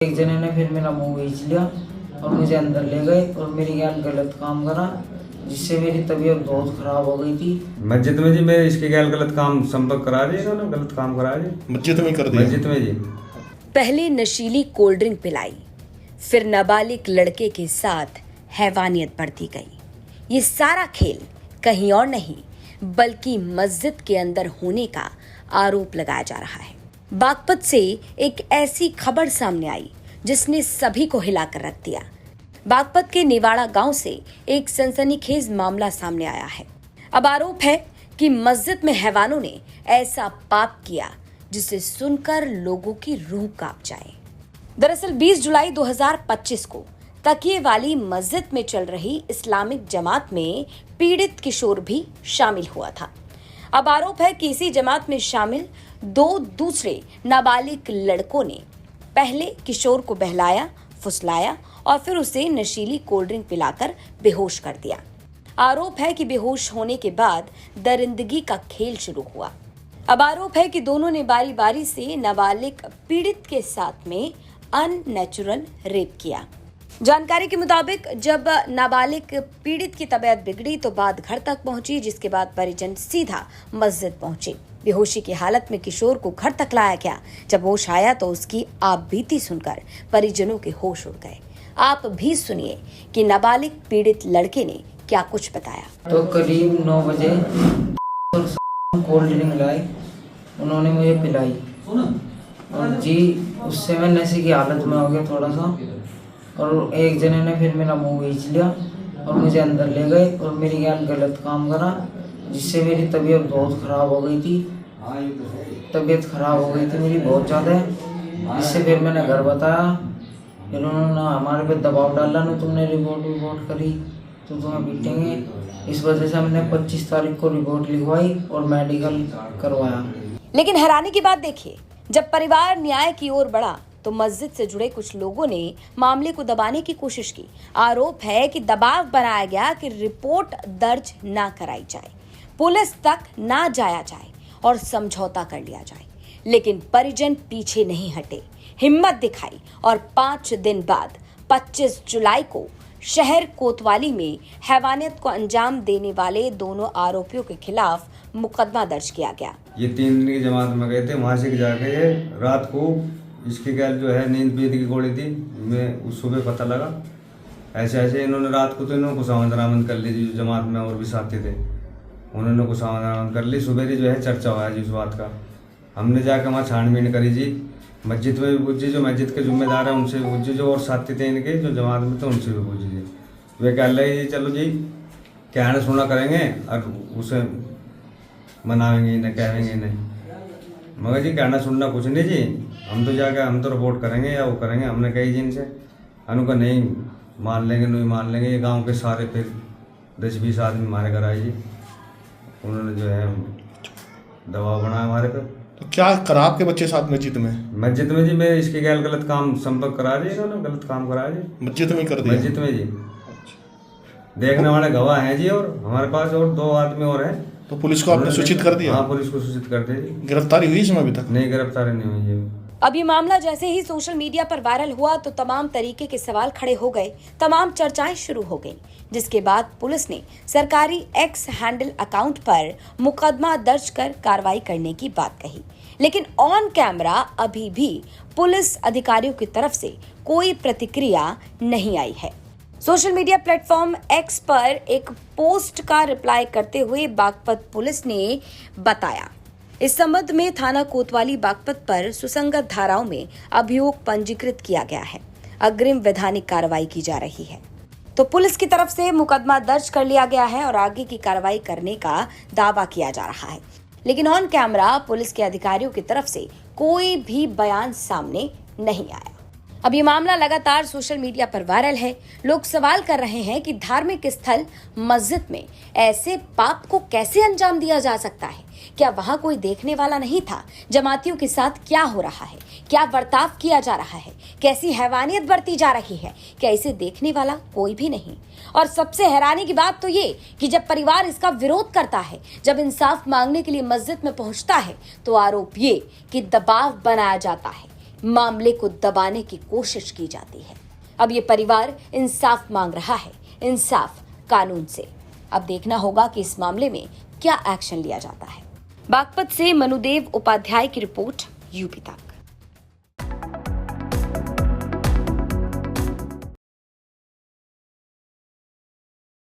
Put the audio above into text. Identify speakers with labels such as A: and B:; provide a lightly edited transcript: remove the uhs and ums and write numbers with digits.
A: एक जने ने फिर मेरा मुंह खींच लिया और मुझे अंदर ले गए और मेरे ज्ञान गलत काम करा, जिससे मेरी तबीयत बहुत खराब हो गई थी।
B: मस्जिद में जी मेरे इसके गैर गलत काम संपर्क करा जी, इन्होंने गलत काम करा जी
C: मस्जिद में कर दिया।
B: मस्जिद में जी
D: पहले नशीली कोल्ड ड्रिंक पिलाई, फिर नाबालिग लड़के के साथ हैवानियत बढ़ती गई। ये सारा खेल कहीं और नहीं बल्कि मस्जिद के अंदर होने का आरोप लगाया जा रहा है। बागपत से एक ऐसी खबर सामने आई जिसने सभी को हिलाकर रख दिया। बागपत के निवाड़ा गांव से एक सनसनीखेज मामला सामने आया है। अब आरोप है कि मस्जिद में हैवानों ने ऐसा पाप किया जिसे सुनकर लोगों की रूह कांप जाए। दरअसल 20 जुलाई 2025 को तकिए वाली मस्जिद में चल रही इस्लामिक जमात में पीड़ित किशोर भी शामिल हुआ था। अब आरोप है कि इसी जमात में शामिल 2 दूसरे नाबालिग लड़कों ने पहले किशोर को बहलाया, फुसलाया और फिर उसे नशीली कोल्ड ड्रिंक पिलाकर बेहोश कर दिया। आरोप है कि बेहोश होने के बाद दरिंदगी का खेल शुरू हुआ। अब आरोप है कि दोनों ने बारी बारी से नाबालिग पीड़ित के साथ में अननेचुरल रेप किया। जानकारी के मुताबिक जब नाबालिग पीड़ित की तबीयत बिगड़ी तो बात घर तक पहुंची, जिसके बाद परिजन सीधा मस्जिद पहुंचे। बेहोशी की हालत में किशोर को घर तक लाया गया। जब होश आया तो उसकी आपबीती सुनकर परिजनों के होश उड़ गए। आप भी सुनिए कि नाबालिग पीड़ित लड़के ने क्या कुछ बताया।
A: तो करीब 9 बजे कोल्ड ड्रिंक लाई, उन्होंने मुझे पिलाई और जी उससे मैं नशे की हालत में हो गया थोड़ा सा, और एक जने ने फिर मेरा मुंह खींच लिया और मुझे अंदर ले गए और मेरे ज्ञान गलत काम करा, जिससे मेरी तबीयत बहुत खराब हो गई थी। तबीयत खराब हो गई थी मेरी बहुत ज़्यादा, जिससे फिर मैंने घर बताया। फिर उन्होंने हमारे पे दबाव डाला, ना तुमने रिपोर्ट करी तो तुम्हें पीटेंगे। इस वजह से हमने 25 तारीख को रिपोर्ट लिखवाई और मेडिकल करवाया।
D: लेकिन हैरानी की बात देखिए, जब परिवार न्याय की ओर बढ़ा तो मस्जिद से जुड़े कुछ लोगों ने मामले को दबाने की कोशिश की। आरोप है कि दबाव बनाया गया कि रिपोर्ट दर्ज ना कराई जाए, पुलिस तक ना जाया जाए और समझौता कर लिया जाए। लेकिन परिजन पीछे नहीं हटे, हिम्मत दिखाई और 5 दिन बाद 25 जुलाई को शहर कोतवाली में हैवानियत को अंजाम देने वाले दोनों आरोपियों के खिलाफ मुकदमा दर्ज किया गया।
B: ये 3 दिन की जमात में गए थे, वहाँ से जाके ये रात को इसके गैल जो है नींद पीने की गोली थी, मैं उस सुबह पता लगा। ऐसे इन्होंने रात को तो इन्होंने कुछ आमद कर ली, जो जमात में और भी साथी थे उन्होंने कुछ आमद कर ली। सुबह जो है चर्चा हुआ जी उस बात का। हमने जाकर वहाँ छानबीन करी जी, मस्जिद में भी पूछी, जो मस्जिद के जिम्मेदार है उनसे भी पूछी, जो और साथी थे इनके जो जमात में थे उनसे भी पूछी जी। वे कह रहे जी चलो जी कहना सुना करेंगे और उसे मनाएंगे नहीं, कहेंगे नहीं। मगर जी कहना सुनना कुछ नहीं जी, हम तो जाकर हम तो रिपोर्ट करेंगे या वो करेंगे। हमने कही जी इनसे, अनु का नहीं मान लेंगे, नहीं मान लेंगे। ये गांव के सारे फिर 10-20 आदमी हमारे घर आए जी, उन्होंने जो है दबाव बनाया हमारे पे।
C: तो क्या करा आपके बच्चे साथ मस्जिद में
B: जी मेरे इसके गैर गलत काम संपर्क करा जी, इन्होंने गलत काम करा जी
C: मस्जिद में कर दिया।
B: मस्जिद में जी देखने वाले गवाह हैं जी, और हमारे पास और 2 आदमी और हैं।
C: तो पुलिस को आपने सूचित कर दिया?
B: हाँ, पुलिस को सूचित कर दिया जी।
C: गिरफ्तारी हुई इसमें अभी तक?
B: नहीं, गिरफ्तारी नहीं हुई है।
D: अब ये मामला जैसे ही सोशल मीडिया पर वायरल हुआ तो तमाम तरीके के सवाल खड़े हो गए, तमाम चर्चाएं शुरू हो गईं, जिसके बाद पुलिस ने सरकारी एक्स हैंडल अकाउंट पर मुकदमा दर्ज कर कार्रवाई करने की बात कही। लेकिन ऑन कैमरा अभी भी पुलिस अधिकारियों की तरफ से कोई प्रतिक्रिया नहीं आई है। सोशल मीडिया प्लेटफॉर्म एक्स पर एक पोस्ट का रिप्लाई करते हुए बागपत पुलिस ने बताया, इस संबंध में थाना कोतवाली बागपत पर सुसंगत धाराओं में अभियोग पंजीकृत किया गया है। अग्रिम वैधानिक कार्रवाई की जा रही है। तो पुलिस की तरफ से मुकदमा दर्ज कर लिया गया है और आगे की कार्रवाई करने का दावा किया जा रहा है। लेकिन ऑन कैमरा पुलिस के अधिकारियों की तरफ से कोई भी बयान सामने नहीं आया। अब ये मामला लगातार सोशल मीडिया पर वायरल है। लोग सवाल कर रहे हैं कि धार्मिक स्थल मस्जिद में ऐसे पाप को कैसे अंजाम दिया जा सकता है? क्या वहां कोई देखने वाला नहीं था? जमातियों के साथ क्या हो रहा है? क्या बर्ताव किया जा रहा है? कैसी हैवानियत बरती जा रही है? क्या इसे देखने वाला कोई भी नहीं? और सबसे हैरानी की बात तो ये कि जब परिवार इसका विरोध करता है, जब इंसाफ मांगने के लिए मस्जिद में पहुंचता है, तो आरोप ये कि दबाव बनाया जाता है, मामले को दबाने की कोशिश की जाती है। अब ये परिवार इंसाफ मांग रहा है, इंसाफ कानून से। अब देखना होगा कि इस मामले में क्या एक्शन लिया जाता है। बागपत से मनुदेव उपाध्याय की रिपोर्ट, यूपी तक।